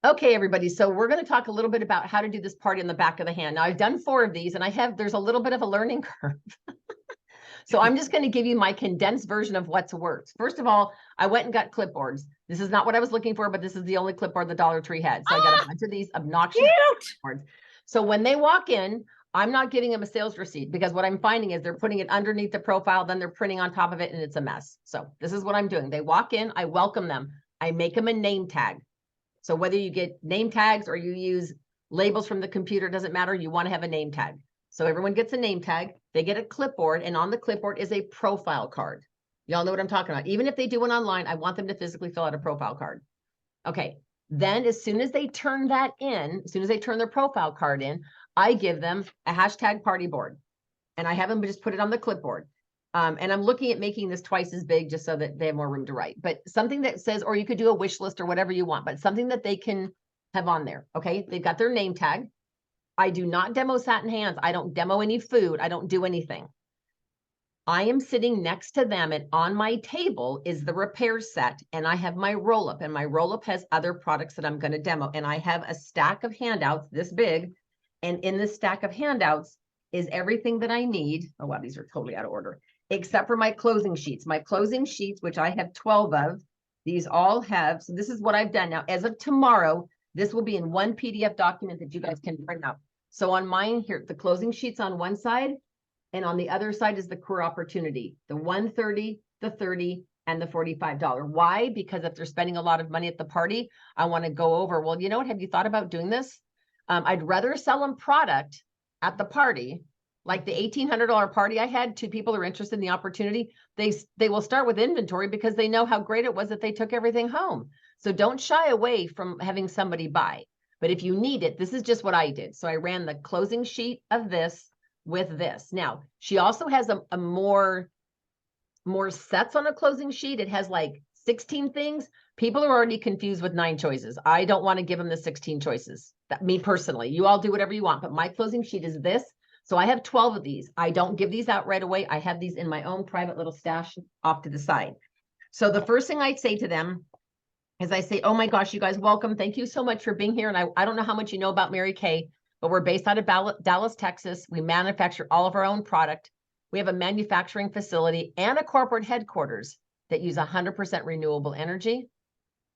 Okay, everybody. So we're going to talk a little bit about how to do this party on the back of the hand. Now I've done 4 of these and there's a little bit of a learning curve. So I'm just going to give you my condensed version of what's worked. First of all, I went and got clipboards. This is not what I was looking for, but this is the only clipboard the Dollar Tree had. So I got a bunch of these obnoxious clipboards. So when they walk in, I'm not giving them a sales receipt because what I'm finding is they're putting it underneath the profile, then they're printing on top of it and it's a mess. So this is what I'm doing. They walk in, I welcome them. I make them a name tag. So whether you get name tags or you use labels from the computer, doesn't matter. You want to have a name tag. So everyone gets a name tag. They get a clipboard, and on the clipboard is a profile card. Y'all know what I'm talking about. Even if they do one online, I want them to physically fill out a profile card. Okay. Then as soon as they turn that in, as soon as they turn their profile card in, I give them a hashtag party board. And I have them just put it on the clipboard. And I'm looking at making this twice as big just so that they have more room to write. But something that says, or you could do a wish list or whatever you want, but something that they can have on there. Okay. They've got their name tag. I do not demo satin hands. I don't demo any food. I don't do anything. I am sitting next to them, and on my table is the repair set, and I have my roll-up, and my roll-up has other products that I'm going to demo. And I have a stack of handouts this big. And in this stack of handouts is everything that I need. Oh, wow, these are totally out of order. Except for my closing sheets. My closing sheets, which I have 12 of, these all have, so this is what I've done. Now, as of tomorrow, this will be in one PDF document that you guys can print out. So on mine here, the closing sheets on one side, and on the other side is the career opportunity, the 130, the 30, and the $45. Why? Because if they're spending a lot of money at the party, I want to go over, well, you know what, have you thought about doing this? I'd rather sell them product at the party, like the $1,800 party I had. 2 people are interested in the opportunity. They will start with inventory because they know how great it was that they took everything home. So don't shy away from having somebody buy. But if you need it, this is just what I did. So I ran the closing sheet of this with this. Now, she also has a more sets on a closing sheet. It has like 16 things. People are already confused with 9 choices. I don't want to give them the 16 choices. Me personally, you all do whatever you want, but my closing sheet is this. So I have 12 of these. I don't give these out right away. I have these in my own private little stash off to the side. So the first thing I say to them is I say, oh my gosh, you guys, welcome. Thank you so much for being here. And I don't know how much you know about Mary Kay, but we're based out of Dallas, Texas. We manufacture all of our own product. We have a manufacturing facility and a corporate headquarters that use 100% renewable energy.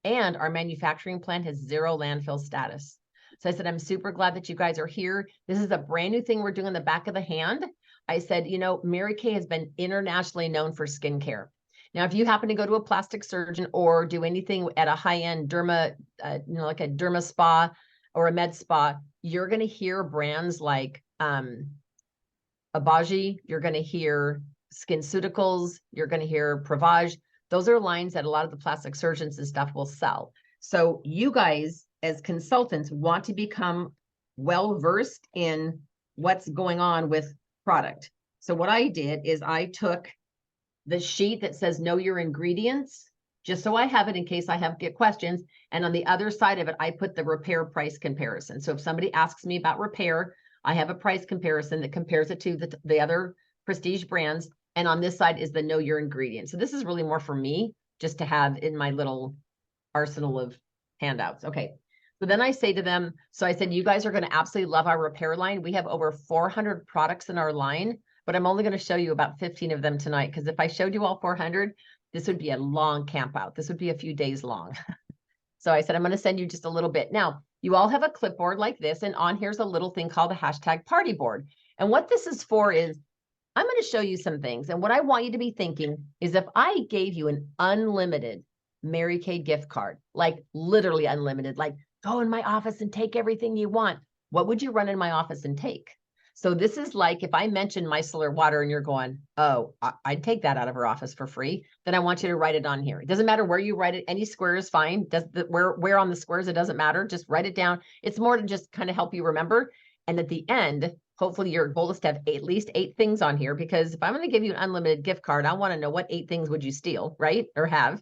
And our manufacturing plant has 0 landfill status. So I said, I'm super glad that you guys are here. This is a brand new thing we're doing on the back of the hand. I said, you know, Mary Kay has been internationally known for skincare. Now, if you happen to go to a plastic surgeon or do anything at a high-end derma, like a derma spa or a med spa, you're going to hear brands like Abaji, you're going to hear SkinCeuticals, you're going to hear Provage. Those are lines that a lot of the plastic surgeons and stuff will sell. So you guys, as consultants, want to become well-versed in what's going on with product. So what I did is I took the sheet that says know your ingredients, just so I have it in case I get questions. And on the other side of it, I put the repair price comparison. So if somebody asks me about repair, I have a price comparison that compares it to the other prestige brands. And on this side is the know your ingredients. So this is really more for me, just to have in my little arsenal of handouts. Okay. So then I say to them, so I said, you guys are going to absolutely love our repair line. We have over 400 products in our line, but I'm only going to show you about 15 of them tonight. Because if I showed you all 400, this would be a long camp out. This would be a few days long. So I said, I'm going to send you just a little bit. Now, you all have a clipboard like this, and on here's a little thing called the hashtag party board. And what this is for is, I'm going to show you some things. And what I want you to be thinking is, if I gave you an unlimited Mary Kay gift card, like literally unlimited, like go in my office and take everything you want, what would you run in my office and take? So this is like, if I mention micellar water and you're going, oh, I'd take that out of her office for free, then I want you to write it on here. It doesn't matter where you write it. Any square is fine. Where on the squares, it doesn't matter. Just write it down. It's more to just kind of help you remember. And at the end, hopefully your goal is to have at least 8 things on here, because if I'm going to give you an unlimited gift card, I want to know what 8 things would you steal, right? Or have.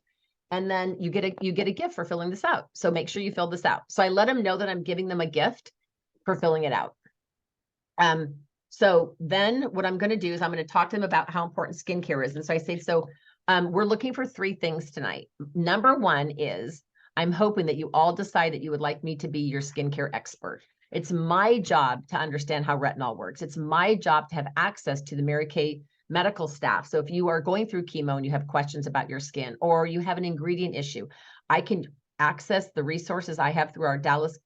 And then you get a gift for filling this out. So make sure you fill this out. So I let them know that I'm giving them a gift for filling it out. So then what I'm going to do is I'm going to talk to them about how important skincare is. And so I say, so we're looking for 3 things tonight. Number 1 is I'm hoping that you all decide that you would like me to be your skincare expert. It's my job to understand how retinol works. It's my job to have access to the Mary Kay medical staff. So if you are going through chemo and you have questions about your skin, or you have an ingredient issue, I can access the resources I have through our Dallas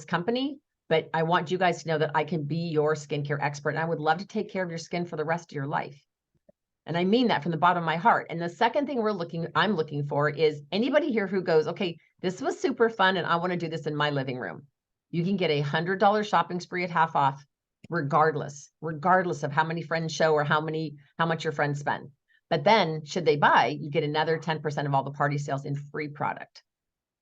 company. But I want you guys to know that I can be your skincare expert. And I would love to take care of your skin for the rest of your life. And I mean that from the bottom of my heart. And the second thing I'm looking for is anybody here who goes, okay, this was super fun and I want to do this in my living room. You can get $100 shopping spree at half off, regardless of how many friends show or how much your friends spend. But then should they buy, you get another 10% of all the party sales in free product.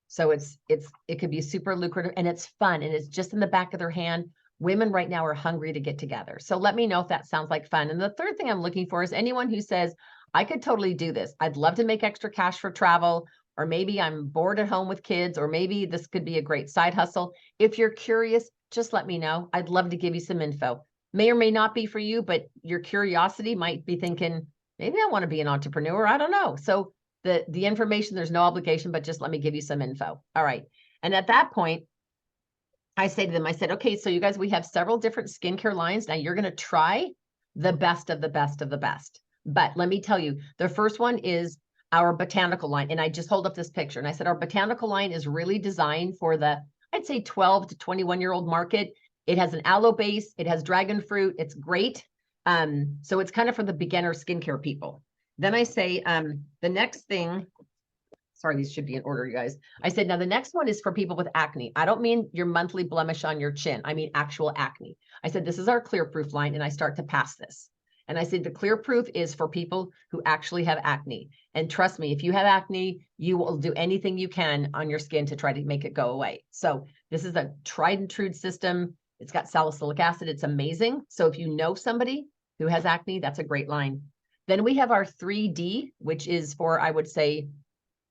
So it could be super lucrative and it's fun and it's just in the back of their hand. Women right now are hungry to get together. So let me know if that sounds like fun. And the third thing I'm looking for is anyone who says, I could totally do this. I'd love to make extra cash for travel, or maybe I'm bored at home with kids, or maybe this could be a great side hustle. If you're curious, just let me know. I'd love to give you some info. May or may not be for you, but your curiosity might be thinking, maybe I want to be an entrepreneur. I don't know. So the information, there's no obligation, but just let me give you some info. All right. And at that point, I say to them, I said, okay, so you guys, we have several different skincare lines. Now you're going to try the best of the best of the best. But let me tell you, the first one is our botanical line. And I just hold up this picture. And I said, our botanical line is really designed for the, I'd say 12 to 21-year-old market. It has an aloe base. It has dragon fruit. It's great. So it's kind of for the beginner skincare people. Then I say, the next thing, sorry, these should be in order, you guys. I said, now the next one is for people with acne. I don't mean your monthly blemish on your chin. I mean actual acne. I said, this is our Clear Proof line, and I start to pass this. And I said, the Clear Proof is for people who actually have acne. And trust me, if you have acne, you will do anything you can on your skin to try to make it go away. So this is a tried and true system. It's got salicylic acid. It's amazing. So if you know somebody who has acne, that's a great line. Then we have our 3D, which is for, I would say,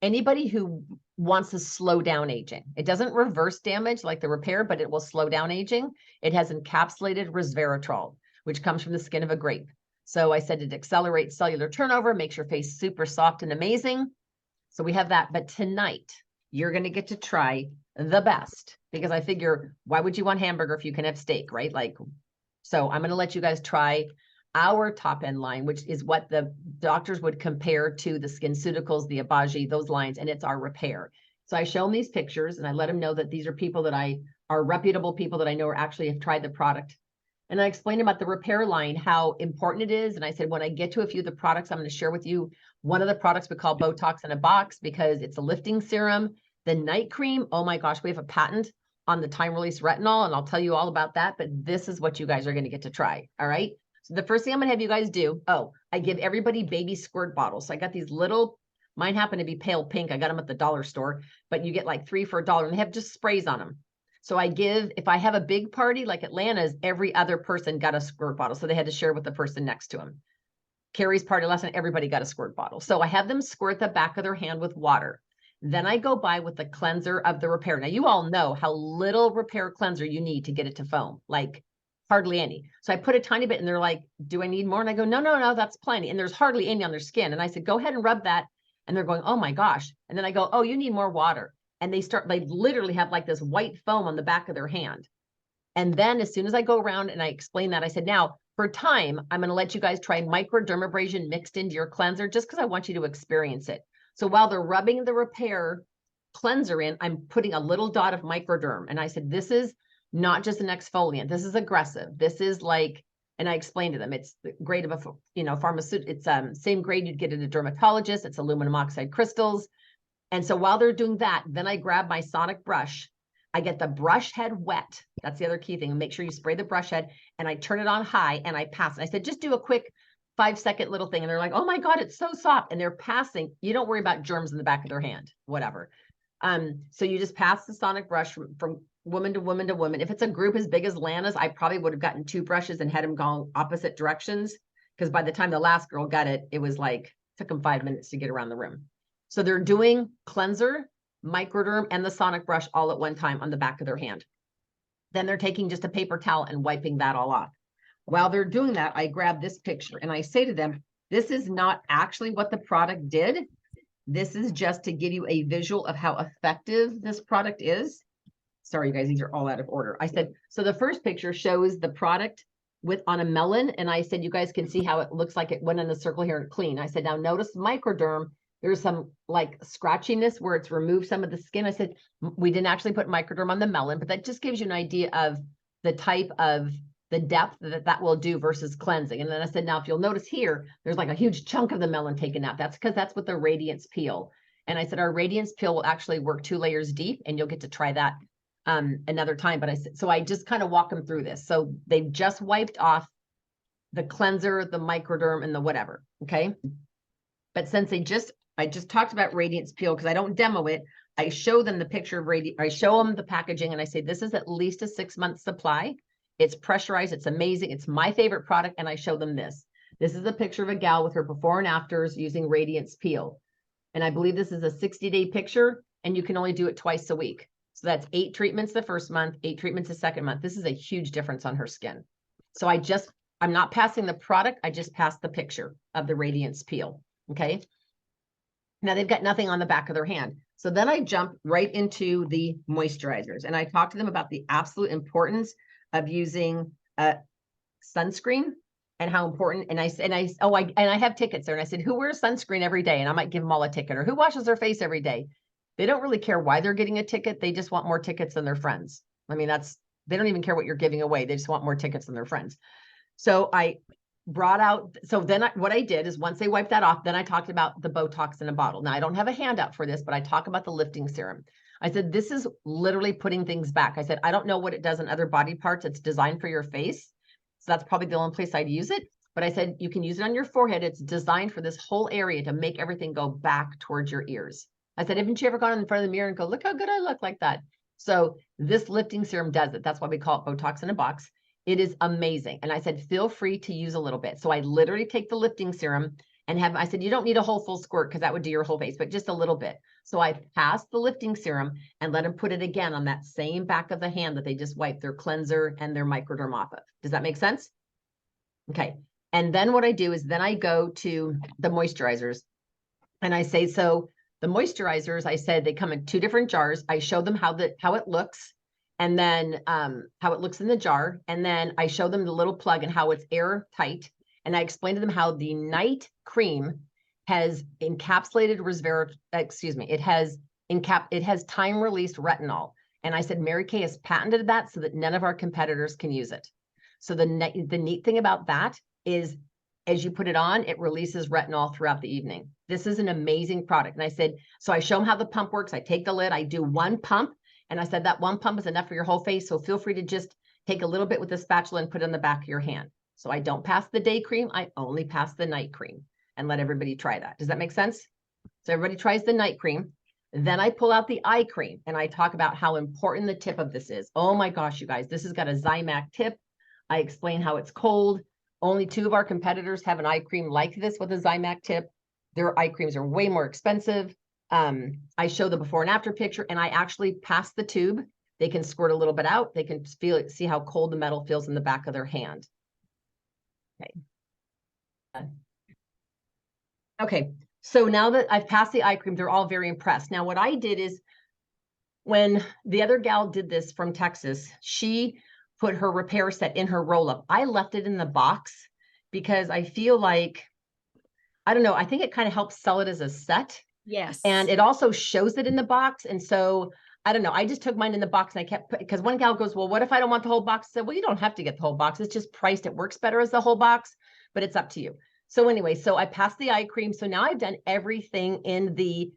anybody who wants to slow down aging. It doesn't reverse damage like the repair, but it will slow down aging. It has encapsulated resveratrol, which comes from the skin of a grape. So I said it accelerates cellular turnover, makes your face super soft and amazing. So we have that. But tonight, you're going to get to try the best, because I figure, why would you want hamburger if you can have steak, right? Like, so I'm going to let you guys try our top end line, which is what the doctors would compare to the SkinCeuticals, the Abaji, those lines, and it's our repair. So I show them these pictures and I let them know that these are people that are reputable people that I know are actually have tried the product. And I explained about the repair line, how important it is. And I said, when I get to a few of the products, I'm going to share with you one of the products we call Botox in a Box, because it's a lifting serum. The night cream, oh my gosh, we have a patent on the time release retinol, and I'll tell you all about that. But this is what you guys are going to get to try. All right. So the first thing I'm going to have you guys do, I give everybody baby squirt bottles. So I got these little, mine happen to be pale pink. I got them at the dollar store, but you get like 3 for $1 and they have just sprays on them. So I give, if I have a big party like Atlanta's, every other person got a squirt bottle. So they had to share with the person next to them. Carrie's party last night, everybody got a squirt bottle. So I have them squirt the back of their hand with water. Then I go by with the cleanser of the repair. Now you all know how little repair cleanser you need to get it to foam. Like, hardly any. So I put a tiny bit and they're like, do I need more? And I go, no, that's plenty. And there's hardly any on their skin. And I said, go ahead and rub that. And they're going, oh my gosh. And then I go, oh, you need more water. And they literally have like this white foam on the back of their hand. And then as soon as I go around and I explain that, I said, now for time, I'm going to let you guys try microdermabrasion mixed into your cleanser, just because I want you to experience it. So while they're rubbing the repair cleanser in, I'm putting a little dot of microderm. And I said, this is not just an exfoliant. This is aggressive. This is like, and I explained to them, it's the grade of a, pharmaceutical, it's same grade you'd get at a dermatologist. It's aluminum oxide crystals. And so while they're doing that, then I grab my sonic brush. I get the brush head wet. That's the other key thing. Make sure you spray the brush head and I turn it on high and I pass it. I said, just do a quick 5-second little thing. And they're like, oh my God, it's so soft. And they're passing. You don't worry about germs in the back of their hand, whatever. So you just pass the sonic brush from woman to woman to woman. If it's a group as big as Lana's, I probably would have gotten 2 brushes and had them go opposite directions. Because by the time the last girl got it, it was like, took them 5 minutes to get around the room. So they're doing cleanser, microderm, and the sonic brush all at one time on the back of their hand. Then they're taking just a paper towel and wiping that all off. While they're doing that, I grab this picture and I say to them, this is not actually what the product did, This is just to give you a visual of how effective this product is. Sorry, you guys, these are all out of order. I said, so the first picture shows the product on a melon. And I said, you guys can see how it looks like it went in a circle here and clean. I said, now notice microderm. There's some like scratchiness where it's removed some of the skin. I said, we didn't actually put microderm on the melon, but that just gives you an idea of the type of the depth that will do versus cleansing. And then I said, now, if you'll notice here, there's like a huge chunk of the melon taken out. That's because that's with the Radiance Peel. And I said, our Radiance Peel will actually work 2 layers deep, and you'll get to try that another time. But I said, so I just kind of walk them through this. So they've just wiped off the cleanser, the microderm, and the whatever. Okay. But since I just talked about Radiance Peel because I don't demo it. I show them the picture of I show them the packaging, and I say, this is at least a 6-month supply. It's pressurized. It's amazing. It's my favorite product. And I show them this. This is a picture of a gal with her before and afters using Radiance Peel. And I believe this is a 60-day picture, and you can only do it twice a week. So that's 8 treatments the first month, 8 treatments the second month. This is a huge difference on her skin. So I'm not passing the product. I just passed the picture of the Radiance Peel. Okay. Now they've got nothing on the back of their hand. So then I jump right into the moisturizers, and I talk to them about the absolute importance of using sunscreen and how important. And I have tickets there. And I said, who wears sunscreen every day? And I might give them all a ticket. Or who washes their face every day? They don't really care why they're getting a ticket. They just want more tickets than their friends. I mean, they don't even care what you're giving away. They just want more tickets than their friends. So I brought out, what I did is once they wiped that off, then I talked about the Botox in a bottle. Now I don't have a handout for this, but I talk about the lifting serum. I said, this is literally putting things back. I said, I don't know what it does in other body parts. It's designed for your face. So that's probably the only place I'd use it. But I said, you can use it on your forehead. It's designed for this whole area to make everything go back towards your ears. I said, haven't you ever gone in front of the mirror and go, look how good I look like that? So this lifting serum does it. That's why we call it Botox in a box. It is amazing. And I said, feel free to use a little bit. So I literally take the lifting serum and I said, you don't need a whole full squirt because that would do your whole face, but just a little bit. So I passed the lifting serum and let them put it again on that same back of the hand that they just wiped their cleanser and their microderm off of. Does that make sense? Okay. And then what I do is then I go to the moisturizers and I say, so the moisturizers, I said, they come in 2 different jars. I show them how it looks. And then how it looks in the jar. And then I show them the little plug and how it's airtight. And I explain to them how the night cream has encapsulated it has time-released retinol. And I said, Mary Kay has patented that so that none of our competitors can use it. So the neat thing about that is as you put it on, it releases retinol throughout the evening. This is an amazing product. And I said, so I show them how the pump works. I take the lid, I do 1 pump. And I said that 1 pump is enough for your whole face. So feel free to just take a little bit with the spatula and put it on the back of your hand. So I don't pass the day cream. I only pass the night cream and let everybody try that. Does that make sense? So everybody tries the night cream. Then I pull out the eye cream and I talk about how important the tip of this is. Oh my gosh, you guys, this has got a Zymac tip. I explain how it's cold. Only 2 of our competitors have an eye cream like this with a Zymac tip. Their eye creams are way more expensive. I show the before and after picture and I actually pass the tube. They can squirt a little bit out. They can feel it, see how cold the metal feels in the back of their hand. Okay. Okay. So now that I've passed the eye cream, they're all very impressed. Now, what I did is when the other gal did this from Texas, she put her repair set in her roll up. I left it in the box because I feel like, I don't know, I think it kind of helps sell it as a set. Yes. And it also shows it in the box. And so, I don't know, I just took mine in the box and I kept, because one gal goes, well, what if I don't want the whole box? I said, well, you don't have to get the whole box. It's just priced. It works better as the whole box, but it's up to you. So anyway, so I passed the eye cream. So now I've done everything in the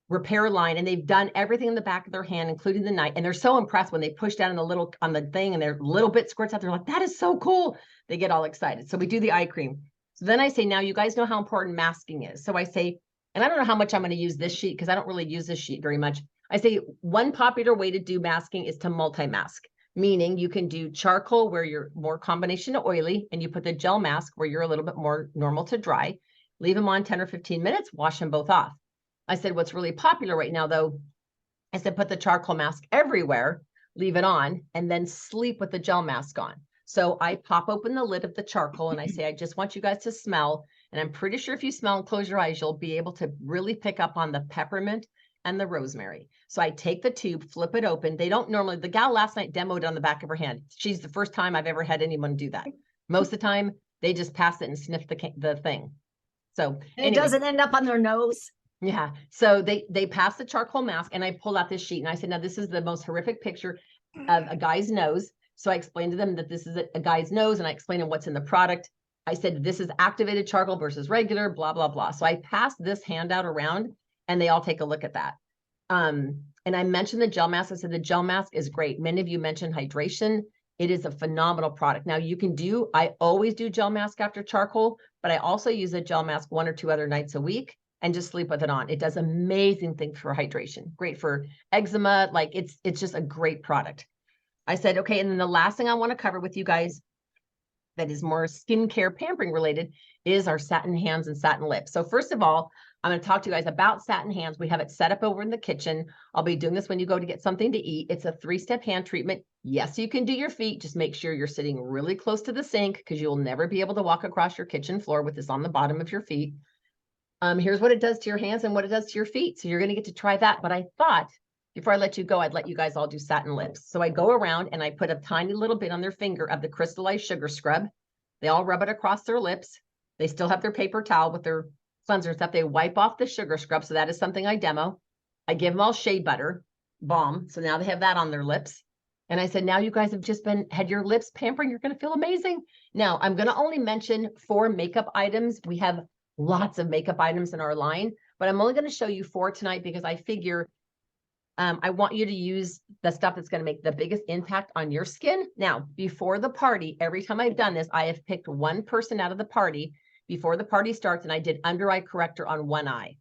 repair line and they've done everything in the back of their hand, including the night. And they're so impressed when they push down on the thing and their little bit squirts out. They're like, that is so cool. They get all excited. So we do the eye cream. So then I say, now you guys know how important masking is. So I say, and I don't know how much I'm going to use this sheet because I don't really use this sheet very much. I say one popular way to do masking is to multi-mask, meaning you can do charcoal where you're more combination of oily and you put the gel mask where you're a little bit more normal to dry, leave them on 10 or 15 minutes, wash them both off. I said, what's really popular right now though, I said, put the charcoal mask everywhere, leave it on, and then sleep with the gel mask on. So I pop open the lid of the charcoal and I say, I just want you guys to smell. And I'm pretty sure if you smell and close your eyes, you'll be able to really pick up on the peppermint and the rosemary. So I take the tube, flip it open. They don't normally, the gal last night demoed it on the back of her hand. She's the first time I've ever had anyone do that. Most of the time, they just pass it and sniff the thing. So it doesn't end up on their nose. Yeah. So they pass the charcoal mask, and I pulled out this sheet and I said, now this is the most horrific picture of a guy's nose. So I explained to them that this is a guy's nose, and I explained them what's in the product. I said, this is activated charcoal versus regular, blah, blah, blah. So I passed this handout around, and they all take a look at that. And I mentioned the gel mask. I said, the gel mask is great. Many of you mentioned hydration. It is a phenomenal product. Now I always do gel mask after charcoal, but I also use a gel mask 1 or 2 other nights a week and just sleep with it on. It does amazing things for hydration. Great for eczema. Like it's just a great product. I said, okay. And then the last thing I want to cover with you guys that is more skincare pampering related is our satin hands and satin lips. So first of all, I'm going to talk to you guys about satin hands. We have it set up over in the kitchen. I'll be doing this when you go to get something to eat. It's a 3-step hand treatment. Yes, you can do your feet. Just make sure you're sitting really close to the sink, because you'll never be able to walk across your kitchen floor with this on the bottom of your feet. Here's what it does to your hands and what it does to your feet. So you're going to get to try that. But I thought before I let you go, I'd let you guys all do satin lips. So I go around and I put a tiny little bit on their finger of the crystallized sugar scrub. They all rub it across their lips. They still have their paper towel with their cleanser and stuff. They wipe off the sugar scrub. So that is something I demo. I give them all shea butter balm. So now they have that on their lips. And I said, now you guys have just had your lips pampering. You're going to feel amazing. Now I'm going to only mention 4 makeup items. We have lots of makeup items in our line, but I'm only going to show you 4 tonight because I figure I want you to use the stuff that's going to make the biggest impact on your skin. Now, before the party, every time I've done this, I have picked one person out of the party before the party starts, and I did under eye corrector on one eye.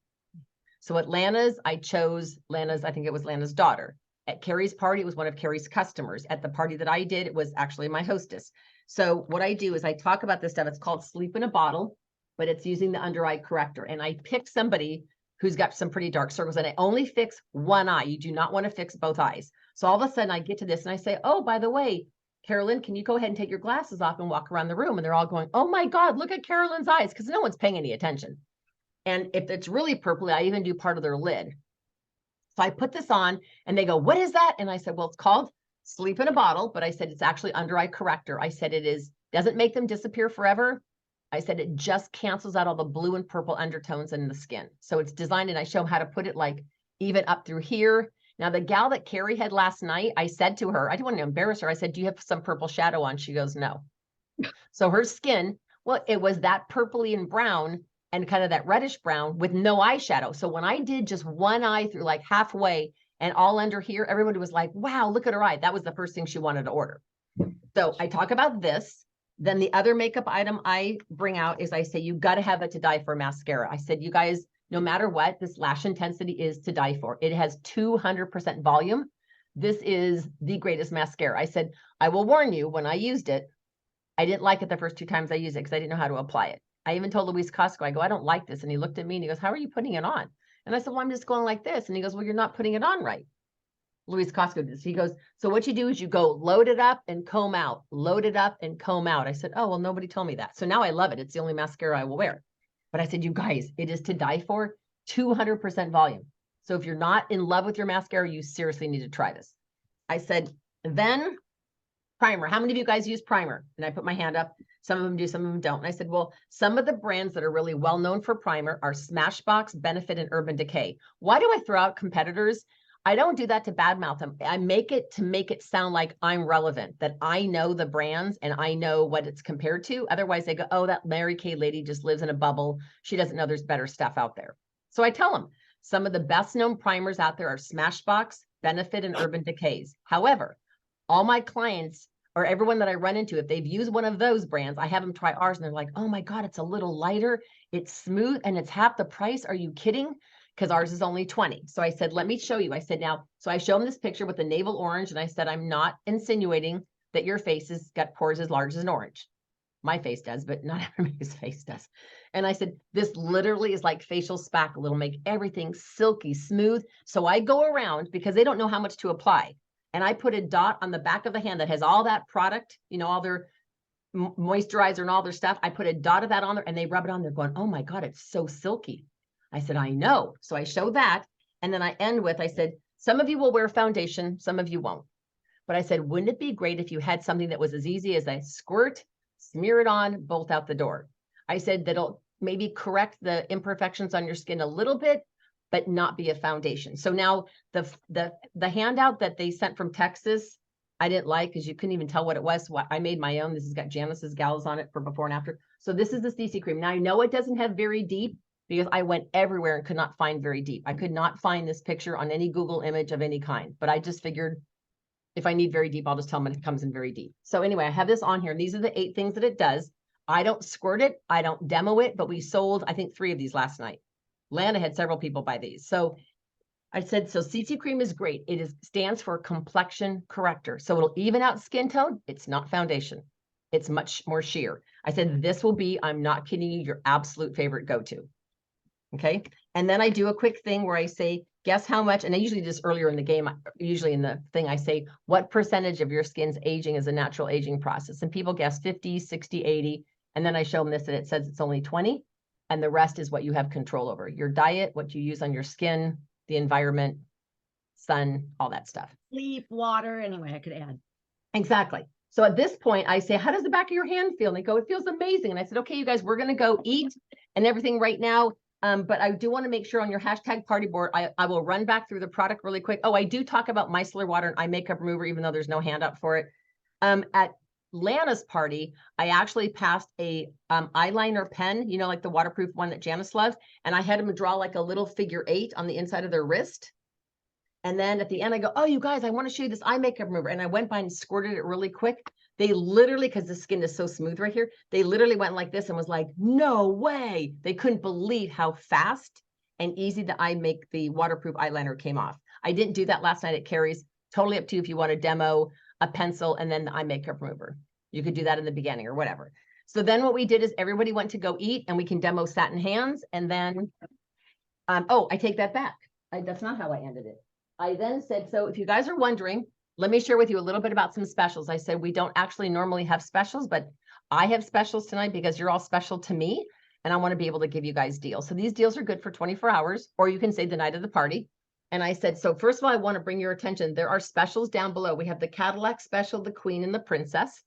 So at Lana's, I chose I think it was Lana's daughter. At Carrie's party, it was one of Carrie's customers. At the party that I did, it was actually my hostess. So what I do is I talk about this stuff. It's called Sleep in a Bottle, but it's using the under eye corrector. And I picked somebody who's got some pretty dark circles, and I only fix one eye. You do not want to fix both eyes. So all of a sudden I get to this and I say, oh, by the way, Carolyn, can you go ahead and take your glasses off and walk around the room? And they're all going, oh my God, look at Carolyn's eyes, because no one's paying any attention. And if it's really purpley, I even do part of their lid. So I put this on and they go, what is that? And I said, well, it's called Sleep in a Bottle, but I said, it's actually under eye corrector. I said, doesn't make them disappear forever. I said, it just cancels out all the blue and purple undertones in the skin. So it's designed, and I show them how to put it like even up through here. Now, the gal that Carrie had last night, I said to her, I didn't want to embarrass her. I said, do you have some purple shadow on? She goes, no. So her skin, well, it was that purpley and brown and kind of that reddish brown with no eyeshadow. So when I did just one eye through like halfway and all under here, everybody was like, wow, look at her eye. That was the first thing she wanted to order. So I talk about this. Then the other makeup item I bring out is I say, you got to have it to die for mascara. I said, you guys, no matter what, this lash intensity is to die for. It has 200% volume. This is the greatest mascara. I said, I will warn you, when I used it, I didn't like it the first 2 times I used it because I didn't know how to apply it. I even told Luis Costco, I go, I don't like this. And he looked at me and he goes, how are you putting it on? And I said, well, I'm just going like this. And he goes, well, you're not putting it on right. Luis Costco did this. He goes, so what you do is you go load it up and comb out, load it up and comb out. I said, oh, well, nobody told me that. So now I love it. It's the only mascara I will wear. But I said, you guys, it is to die for, 200% volume. So if you're not in love with your mascara, you seriously need to try this. I said, then primer. How many of you guys use primer? And I put my hand up. Some of them do, some of them don't. And I said, well, some of the brands that are really well known for primer are Smashbox, Benefit, and Urban Decay. Why do I throw out competitors? I don't do that to badmouth them. I make it to make it sound like I'm relevant, that I know the brands and I know what it's compared to. Otherwise, they go, oh, that Mary Kay lady just lives in a bubble. She doesn't know there's better stuff out there. So I tell them some of the best known primers out there are Smashbox, Benefit, and Urban Decays. However, all my clients or everyone that I run into, if they've used one of those brands, I have them try ours and they're like, oh my God, it's a little lighter. It's smooth and it's half the price. Are you kidding? Because ours is only 20. So I said, let me show you. I said, now, so I show them this picture with the navel orange. And I said, I'm not insinuating that your face has got pores as large as an orange. My face does, but not everybody's face does. And I said, this literally is like facial spackle. It'll make everything silky smooth. So I go around because they don't know how much to apply. And I put a dot on the back of the hand that has all that product, you know, all their moisturizer and all their stuff. I put a dot of that on there and they rub it on there going, oh my God, it's so silky. I said, I know. So I show that. And then I end with, I said, some of you will wear foundation, some of you won't. But I said, wouldn't it be great if you had something that was as easy as a squirt, smear it on, bolt out the door? I said, that'll maybe correct the imperfections on your skin a little bit, but not be a foundation. So now the handout that they sent from Texas, I didn't like because you couldn't even tell what it was. So I made my own. This has got Janice's gals on it for before and after. So this is the CC cream. Now I know it doesn't have very deep because I went everywhere and could not find very deep. I could not find this picture on any Google image of any kind, but I just figured if I need very deep, I'll just tell them it comes in very deep. So anyway, I have this on here. These are the 8 things that it does. I don't squirt it. I don't demo it, but we sold, I think, 3 of these last night. Lana had several people buy these. So I said, so CC cream is great. It stands for complexion corrector. So it'll even out skin tone. It's not foundation. It's much more sheer. I said, this will be, I'm not kidding you, your absolute favorite go-to. Okay. And then I do a quick thing where I say, guess how much, and I usually just earlier in the game, usually in the thing, I say, what percentage of your skin's aging is a natural aging process? And people guess 50, 60, 80. And then I show them this and it says it's only 20. And the rest is what you have control over. Your diet, what you use on your skin, the environment, sun, all that stuff. Sleep, water, anyway, I could add. Exactly. So at this point, I say, how does the back of your hand feel? And they go, it feels amazing. And I said, okay, you guys, we're going to go eat and everything right now. But I do want to make sure on your hashtag party board, I will run back through the product really quick. Oh, I do talk about micellar water and eye makeup remover, even though there's no handout for it. At Lana's party, I actually passed a eyeliner pen, you know, like the waterproof one that Janice loves. And I had them draw like a little figure 8 on the inside of their wrist. And then at the end, I go, oh, you guys, I want to show you this eye makeup remover. And I went by and squirted it really quick. They literally, because the skin is so smooth right here, they literally went like this and was like, no way. They couldn't believe how fast and easy the waterproof eyeliner came off. I didn't do that last night at Carrie's. Totally up to you if you want to demo a pencil and then the eye makeup remover. You could do that in the beginning or whatever. So then what we did is everybody went to go eat and we can demo satin hands. And then, oh, I take that back. That's not how I ended it. I then said, so if you guys are wondering, let me share with you a little bit about some specials. I said, we don't actually normally have specials, but I have specials tonight because you're all special to me. And I want to be able to give you guys deals. So these deals are good for 24 hours, or you can say the night of the party. And I said, so first of all, I want to bring your attention. There are specials down below. We have the Cadillac special, the Queen and the Princess.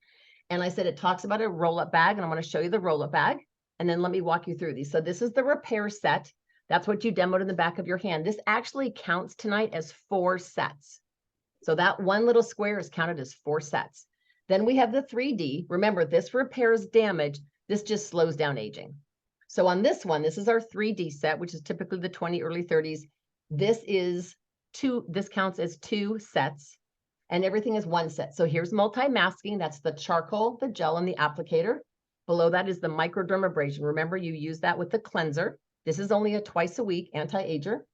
And I said, it talks about a roll-up bag. And I'm going to show you the roll-up bag. And then let me walk you through these. So this is the repair set. That's what you demoed in the back of your hand. This actually counts tonight as 4 sets. So that one little square is counted as 4 sets. Then we have the 3D. Remember, this repairs damage. This just slows down aging. So on this one, this is our 3D set, which is typically the 20, early 30s. This counts as 2 sets and everything is 1 set. So here's multi-masking. That's the charcoal, the gel, and the applicator. Below that is the microdermabrasion. Remember, you use that with the cleanser. This is only a twice a week anti-ager.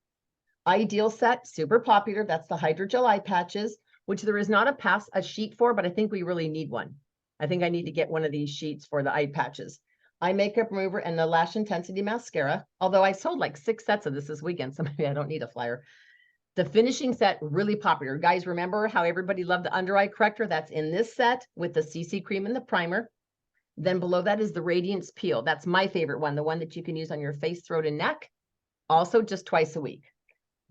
Ideal set, super popular. That's the hydrogel eye patches, which there is not a sheet for, but I think we really need one. I think I need to get one of these sheets for the eye patches. Eye makeup remover and the lash intensity mascara. Although I sold like 6 sets of this weekend, so maybe I don't need a flyer. The finishing set, really popular. Guys, remember how everybody loved the under eye corrector? That's in this set with the CC cream and the primer. Then below that is the Radiance Peel. That's my favorite one, the one that you can use on your face, throat, and neck. Also just twice a week.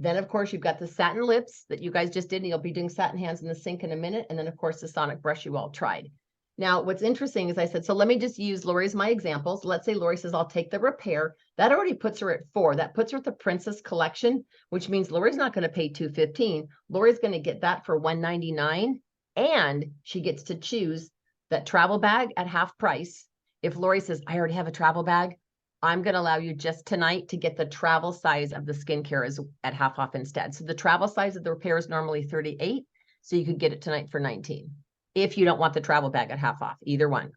Then, of course, you've got the satin lips that you guys just did, and you'll be doing satin hands in the sink in a minute. And then, of course, the sonic brush you all tried. Now, what's interesting is I said, so let me just use Lori as my example. So let's say Lori says, I'll take the repair. That already puts her at 4. That puts her at the Princess Collection, which means Lori's not going to pay $215. Lori's going to get that for $199. And she gets to choose that travel bag at half price. If Lori says, I already have a travel bag, I'm going to allow you just tonight to get the travel size of the skincare at half off instead. So the travel size of the repair is normally 38. So you could get it tonight for 19. If you don't want the travel bag at half off, either one.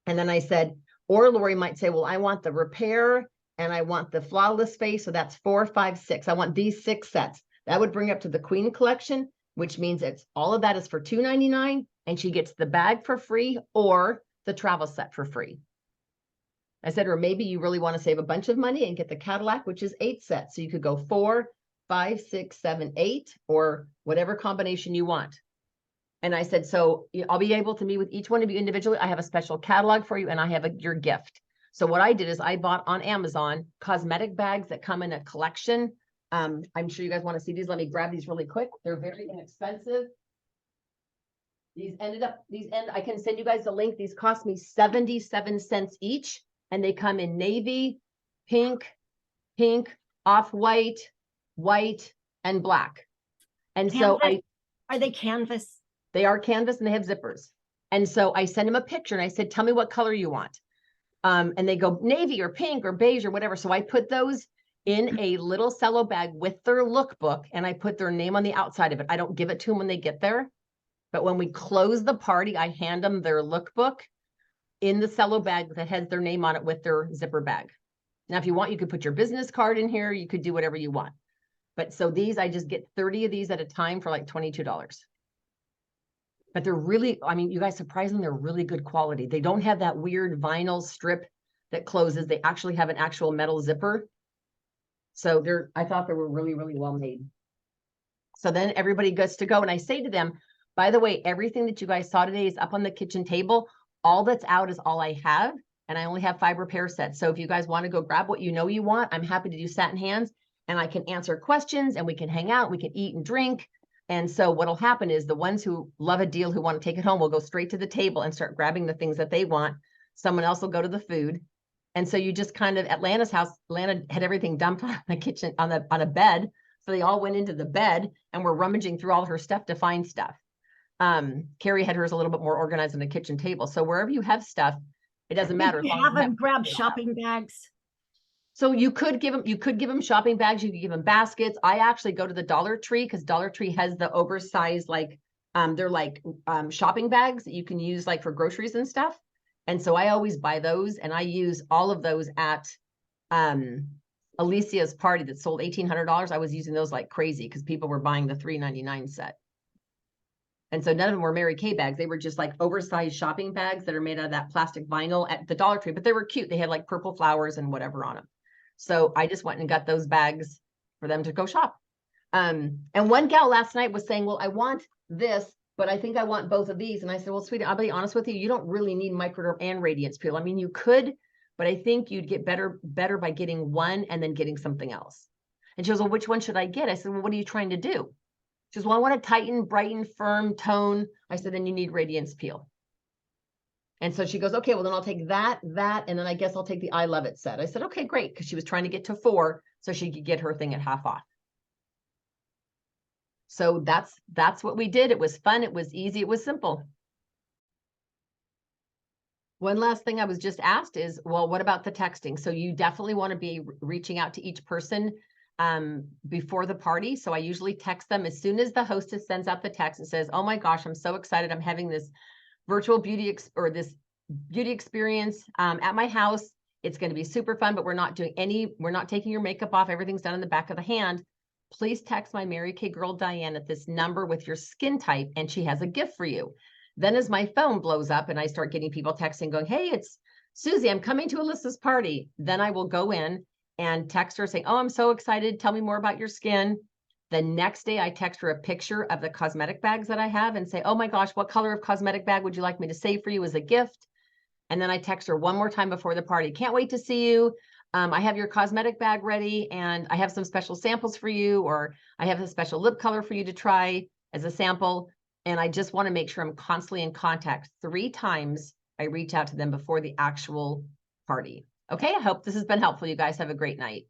And then I said, or Lori might say, well, I want the repair and I want the flawless face. So that's 4, 5, 6. I want these 6 sets. That would bring up to the Queen Collection, which means it's all of that is for $299. And she gets the bag for free or the travel set for free. I said, or maybe you really want to save a bunch of money and get the Cadillac, which is 8 sets. So you could go 4, 5, 6, 7, 8, or whatever combination you want. And I said, so I'll be able to meet with each one of you individually. I have a special catalog for you and I have your gift. So what I did is I bought on Amazon cosmetic bags that come in a collection. I'm sure you guys want to see these. Let me grab these really quick. They're very inexpensive. I can send you guys the link. These cost me 77 cents each, and they come in navy, pink, off-white, white, and black. And so Are they canvas? They are canvas and they have zippers. And so I sent him a picture and I said, tell me what color you want. And they go navy or pink or beige or whatever. So I put those in a little cello bag with their lookbook and I put their name on the outside of it. I don't give it to them when they get there. But when we close the party, I hand them their lookbook in the cello bag that has their name on it with their zipper bag. Now, if you want, you could put your business card in here. You could do whatever you want. But so these, I just get 30 of these at a time for like $22. But they're really, I mean, you guys, surprisingly, they're really good quality. They don't have that weird vinyl strip that closes. They actually have an actual metal zipper. So I thought they were really, really well made. So then everybody gets to go. And I say to them, by the way, everything that you guys saw today is up on the kitchen table. All that's out is all I have. And I only have 5 repair sets. So if you guys want to go grab what you know you want, I'm happy to do satin hands. And I can answer questions and we can hang out. We can eat and drink. And so what'll happen is the ones who love a deal, who want to take it home, will go straight to the table and start grabbing the things that they want. Someone else will go to the food. And so you just kind of, at Lana's house, Lana had everything dumped on the kitchen, on a bed. So they all went into the bed and were rummaging through all her stuff to find stuff. Carrie had hers a little bit more organized on the kitchen table. So wherever you have stuff, it doesn't matter. You have them grab shopping bags. So you could give them shopping bags. You could give them baskets. I actually go to the Dollar Tree because Dollar Tree has the oversized, like, they're like shopping bags that you can use like for groceries and stuff. And so I always buy those and I use all of those at Alicia's party that sold $1,800. I was using those like crazy because people were buying the $3.99 set. And so none of them were Mary Kay bags. They were just like oversized shopping bags that are made out of that plastic vinyl at the Dollar Tree, but they were cute. They had like purple flowers and whatever on them. So I just went and got those bags for them to go shop. And one gal last night was saying, well, I want this, but I think I want both of these. And I said, well, sweetie, I'll be honest with you. You don't really need microderm and radiance peel. I mean, you could, but I think you'd get better by getting one and then getting something else. And she goes, well, which one should I get? I said, well, what are you trying to do? She goes, well, I want to tighten, brighten, firm, tone. I said, then you need radiance peel. And so she goes, okay, well, then I'll take that, and then I guess I'll take the I Love It set. I said, okay, great, because she was trying to get to 4 so she could get her thing at half off. So that's what we did. It was fun. It was easy. It was simple. One last thing I was just asked is, well, what about the texting? So you definitely want to be reaching out to each person before the party. So I usually text them as soon as the hostess sends out the text and says, oh my gosh, I'm so excited. I'm having this virtual beauty experience at my house. It's going to be super fun, but we're not taking your makeup off. Everything's done in the back of the hand. Please text my Mary Kay girl Diane at this number with your skin type, and she has a gift for you. Then as my phone blows up and I start getting people texting going, hey, it's Susie, I'm coming to Alyssa's party. Then I will go in and text her saying, oh, I'm so excited. Tell me more about your skin. The next day I text her a picture of the cosmetic bags that I have and say, oh my gosh, what color of cosmetic bag would you like me to save for you as a gift? And then I text her one more time before the party. Can't wait to see you. I have your cosmetic bag ready and I have some special samples for you, or I have a special lip color for you to try as a sample. And I just want to make sure I'm constantly in contact. 3 times I reach out to them before the actual party. Okay, I hope this has been helpful. You guys have a great night.